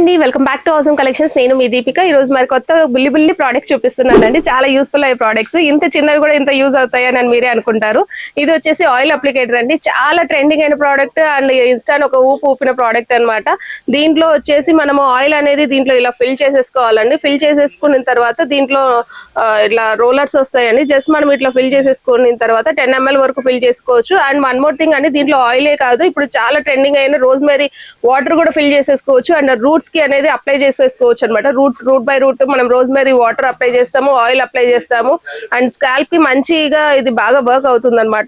అండి, welcome back to అవసరం collections. నేను మీ దీపిక. ఈ రోజు మరి కొత్త బుల్లి ప్రొడక్ట్స్ చూపిస్తున్నానండి. చాలా యూస్ఫుల్ అయ్యే ప్రొడక్ట్స్. ఇంత చిన్నవి కూడా ఇంత యూజ్ అవుతాయని అని మీరే అనుకుంటారు. ఇది వచ్చేసి ఆయిల్ అప్లికేటర్ అండి. చాలా ట్రెండింగ్ అయిన ప్రోడక్ట్ అండ్ ఇన్స్టాన్ ఒక ఊపిన ప్రోడక్ట్ అన్నమాట. దీంట్లో వచ్చేసి మనము ఆయిల్ అనేది దీంట్లో ఇలా ఫిల్ చేసేసుకోవాలండి. ఫిల్ చేసేసుకున్న తర్వాత దీంట్లో ఇట్లా రోలర్స్ వస్తాయండి. జస్ట్ మనం ఇట్లా ఫిల్ చేసేసుకున్న తర్వాత 10 ml వరకు ఫిల్ చేసుకోవచ్చు. అండ్ వన్ మోర్ థింగ్ అండి, దీంట్లో ఆయిలే కాదు, ఇప్పుడు చాలా ట్రెండింగ్ అయిన రోజ్మెరీ వాటర్ కూడా ఫిల్ చేసేసుకోవచ్చు. అండ్ రూట్స్ కి అనేది అప్లై చేసేసుకోవచ్చు అనమాట. రూట్ బై రూట్ మనం రోజ్మెరీ వాటర్ అప్లై చేస్తాము, ఆయిల్ అప్లై చేస్తాము. అండ్ స్కాల్ప్ కి మంచిగా ఇది బాగా వర్క్ అవుతుంది అనమాట.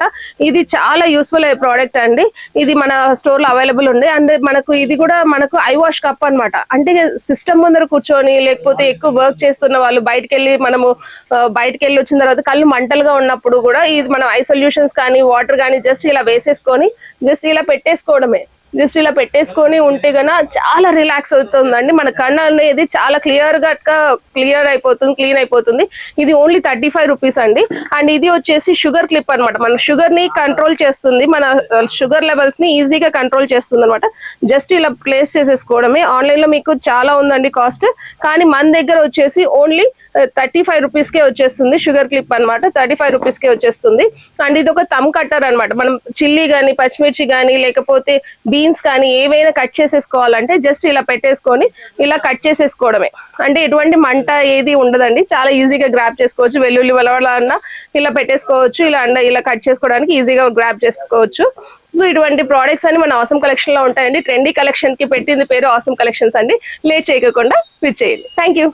ఇది చాలా యూస్ఫుల్ అయ్యే ప్రోడక్ట్ అండి. ఇది మన స్టోర్ లో అవైలబుల్ ఉంది. అండ్ మనకు ఇది కూడా మనకు ఐ వాష్ కప్ అనమాట. అంటే సిస్టమ్ ముందర కూర్చొని లేకపోతే ఎక్కువ వర్క్ చేస్తున్న వాళ్ళు బయటకు వెళ్ళి వచ్చిన తర్వాత కళ్ళు మంటలుగా ఉన్నప్పుడు కూడా ఇది మనం ఐ సొల్యూషన్స్ కానీ వాటర్ కానీ జస్ట్ ఇలా వేసేసుకొని జస్ట్ ఇలా పెట్టేసుకోవడమే. జస్ట్ ఇలా పెట్టేసుకొని ఉంటే గన చాలా రిలాక్స్ అవుతుందండి. మన కన్ను అనేది చాలా క్లియర్ అయిపోతుంది. ఇది ఓన్లీ 35 రూపీస్ అండి. అండ్ ఇది వచ్చేసి షుగర్ క్లిప్ అనమాట. మన షుగర్ ని కంట్రోల్ చేస్తుంది, మన షుగర్ లెవెల్స్ ని ఈజీగా కంట్రోల్ చేస్తుంది అనమాట. జస్ట్ ఇలా ప్లేస్ చేసేసుకోవడమే. ఆన్లైన్ లో మీకు చాలా ఉందండి కాస్ట్, కానీ మన దగ్గర వచ్చేసి ఓన్లీ 35 రూపీస్ కే వచ్చేస్తుంది. షుగర్ క్లిప్ అనమాట, 35 రూపీస్ కే వచ్చేస్తుంది. అండ్ ఇది ఒక థమ్ కట్టర్ అనమాట. మనం చిల్లీ గానీ పచ్చిమిర్చి గానీ లేకపోతే బీన్స్ కానీ ఏవైనా కట్ చేసేసుకోవాలంటే జస్ట్ ఇలా పెట్టేసుకొని ఇలా కట్ చేసేసుకోవడమే. అంటే ఎటువంటి మంట ఏది ఉండదండి. చాలా ఈజీగా గ్రాప్ చేసుకోవచ్చు. వెల్లుల్లి వలవలన్నా ఇలా పెట్టేసుకోవచ్చు. ఇలా కట్ చేసుకోవడానికి ఈజీగా గ్రాప్ చేసుకోవచ్చు. సో ఇటువంటి ప్రోడక్ట్స్ అని మన అవసరం కలెక్షన్ లో ఉంటాయండి. ట్రెండీ కలెక్షన్ కి పెట్టింది పేరు అవసరం కలెక్షన్స్ అండి. లేట్ చేయకుండా విచ్చేయండి. Thank you.